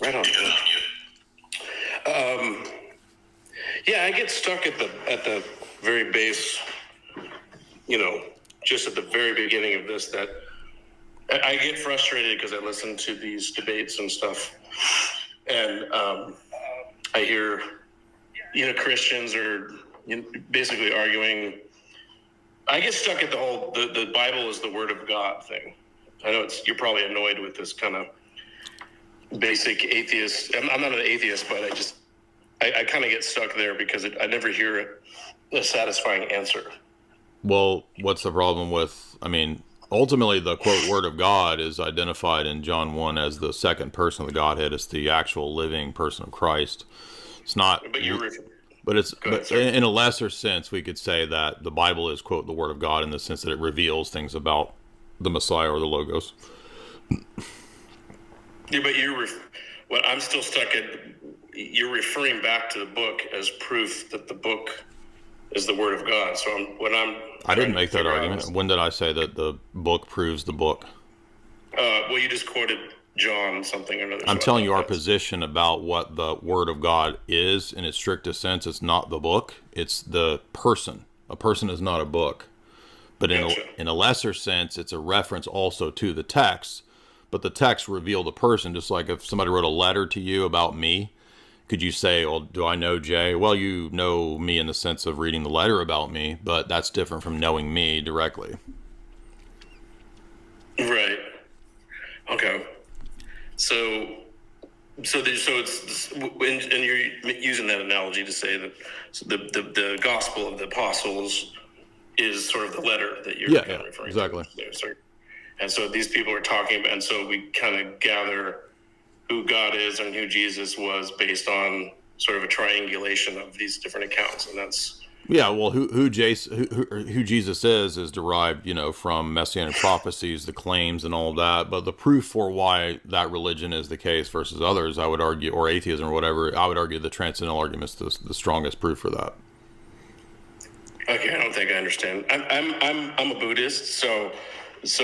Right on. Yeah, I get stuck at the very base, just at the very beginning of this, that I get frustrated because I listen to these debates and stuff, and I hear, Christians are basically arguing. I get stuck at the whole the Bible is the Word of God thing. I know you're probably annoyed with this kind of basic atheist. I'm not an atheist, but I kind of get stuck there because I never hear a satisfying answer. Well, what's the problem with, ultimately the quote Word of God is identified in John 1 as the second person of the Godhead. It's the actual living person of Christ. It's not, but in a lesser sense, we could say that the Bible is quote the Word of God in the sense that it reveals things about the Messiah or the Logos. Yeah, but I'm still stuck at, you're referring back to the book as proof that the book is the Word of God. So I didn't make that argument. When did I say that the book proves the book? Well, you just quoted John something or another. I'm telling you our position about what the Word of God is in its strictest sense. It's not the book. It's the person. A person is not a book. But in a lesser sense, it's a reference also to the text. But the text revealed the person, just like if somebody wrote a letter to you about me. Could you say, well, do I know Jay? Well, you know me in the sense of reading the letter about me, but that's different from knowing me directly. Right. Okay. So it's, and you're using that analogy to say that the gospel of the apostles is sort of the letter that you're kind of referring exactly. to. And so these people are talking about, and so we kind of gather who God is and who Jesus was based on sort of a triangulation of these different accounts, and that's who Jesus is derived, from messianic prophecies, the claims, and all of that. But the proof for why that religion is the case versus others, I would argue, or atheism or whatever, I would argue the transcendental argument is the strongest proof for that. Okay, I don't think I understand. I'm a Buddhist, so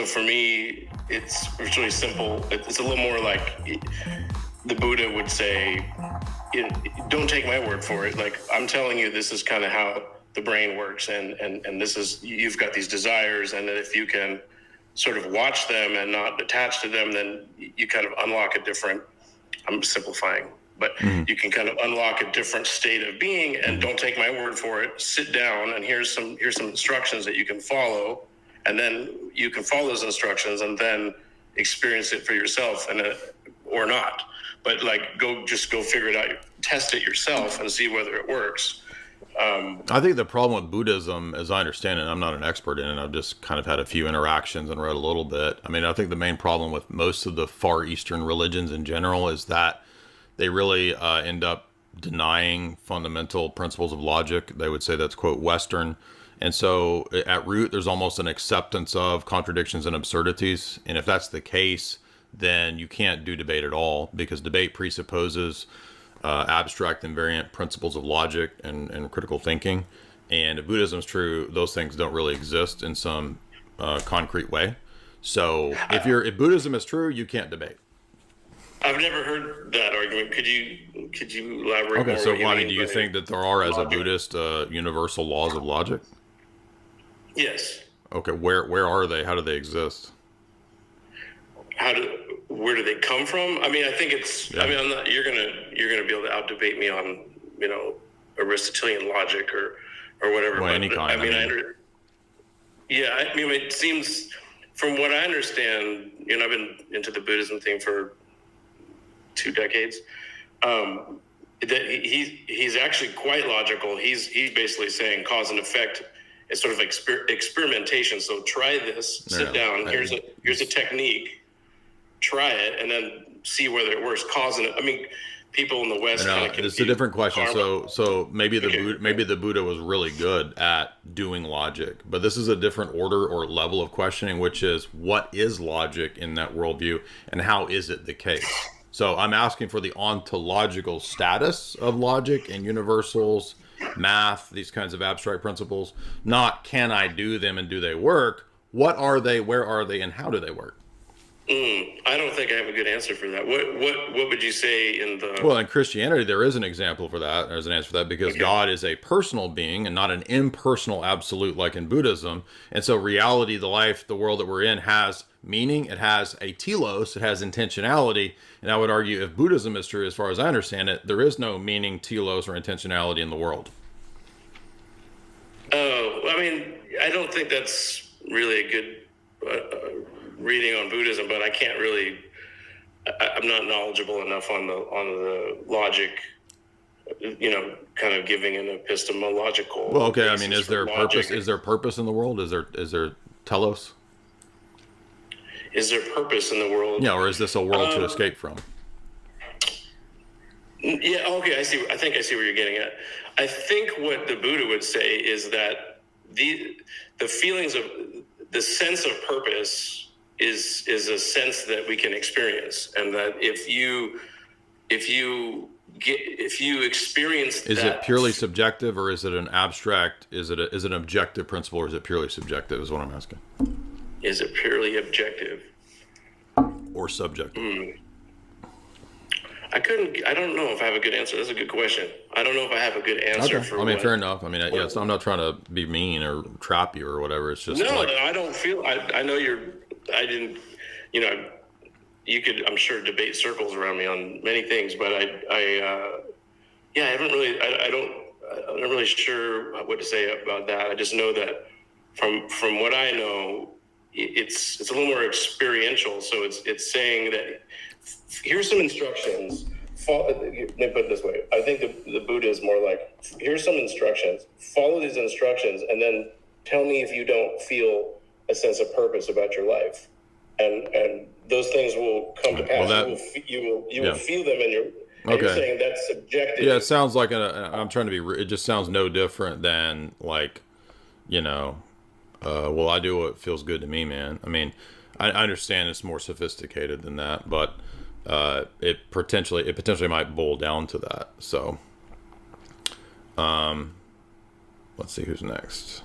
for me, it's really simple. It's a little more like the Buddha would say, don't take my word for it. Like, I'm telling you, this is kind of how the brain works. And this is, you've got these desires. And if you can sort of watch them and not attach to them, then you kind of unlock a different, I'm simplifying, but you can kind of unlock a different state of being. And don't take my word for it. Sit down and here's some instructions that you can follow. And then you can follow those instructions and then experience it for yourself or not. But go figure it out, test it yourself and see whether it works. I think the problem with Buddhism, as I understand it, I'm not an expert in it, I've just kind of had a few interactions and read a little bit. I think the main problem with most of the Far Eastern religions in general is that they really end up denying fundamental principles of logic. They would say that's, quote, Western. And so at root, there's almost an acceptance of contradictions and absurdities. And if that's the case, then you can't do debate at all, because debate presupposes abstract invariant principles of logic and critical thinking. And if Buddhism is true, those things don't really exist in some concrete way. So if Buddhism is true, you can't debate. I've never heard that argument. Could you elaborate? Okay, so do you think that there are, as a Buddhist, universal laws of logic? Yes. Okay, where are they? How do they exist? Where do they come from? I think it's. Yeah. I'm not. You're gonna be able to out-debate me on Aristotelian logic or whatever. Well, any kind. It seems, from what I understand, I've been into the Buddhism thing for 2 decades. That he's actually quite logical. He's basically saying cause and effect. It's sort of experimentation. So try this. Sit down. Here's a technique. Try it, and then see whether it works. Cause and people in the West. It's a different question. So maybe the Buddha was really good at doing logic, but this is a different order or level of questioning, which is what is logic in that worldview, and how is it the case? So I'm asking for the ontological status of logic and universals, math, these kinds of abstract principles. Not can I do them and do they work? What are they? Where are they? And how do they work? I don't think I have a good answer for that. What would you say in the? Well, in Christianity, there is an example for that. There's an answer for that because God is a personal being and not an impersonal absolute like in Buddhism. And so reality, the life, the world that we're in has meaning. It has a telos. It has intentionality. And I would argue if Buddhism is true, as far as I understand it, there is no meaning, telos, or intentionality in the world. Oh, I mean, I don't think that's really a good reading on Buddhism, but I can't really. I'm not knowledgeable enough on the logic, kind of giving an epistemological. Well, okay. I mean, is there purpose? Is there purpose in the world? Is there telos? Is there purpose in the world? Yeah, or is this a world to escape from? Yeah. Okay. I see. I think I see where you're getting at. I think what the Buddha would say is that the feelings of the sense of purpose is a sense that we can experience, and that if you experience is it purely subjective, or is it an abstract? Is it an objective principle, or is it purely subjective? Is what I'm asking. Is it purely objective or subjective? I don't know if I have a good answer. That's a good question. I don't know if I have a good answer for. I mean, fair enough. I mean, so I'm not trying to be mean or trap you or whatever. It's just no, I don't feel. I know you're. I didn't. You could. I'm sure debate circles around me on many things, but I haven't really. I'm not really sure what to say about that. I just know that from what I know, it's a little more experiential. So it's saying that here's some instructions. Let me put it this way. I think the Buddha is more like, here's some instructions. Follow these instructions, and then tell me if you don't feel a sense of purpose about your life, and those things will come to pass. Well, you will feel them in your. Okay. You're saying that's subjective. Yeah, it sounds like I'm trying to be. It just sounds no different than like, well, I do what feels good to me, man. I mean, I understand it's more sophisticated than that, but it potentially might boil down to that. So, let's see who's next.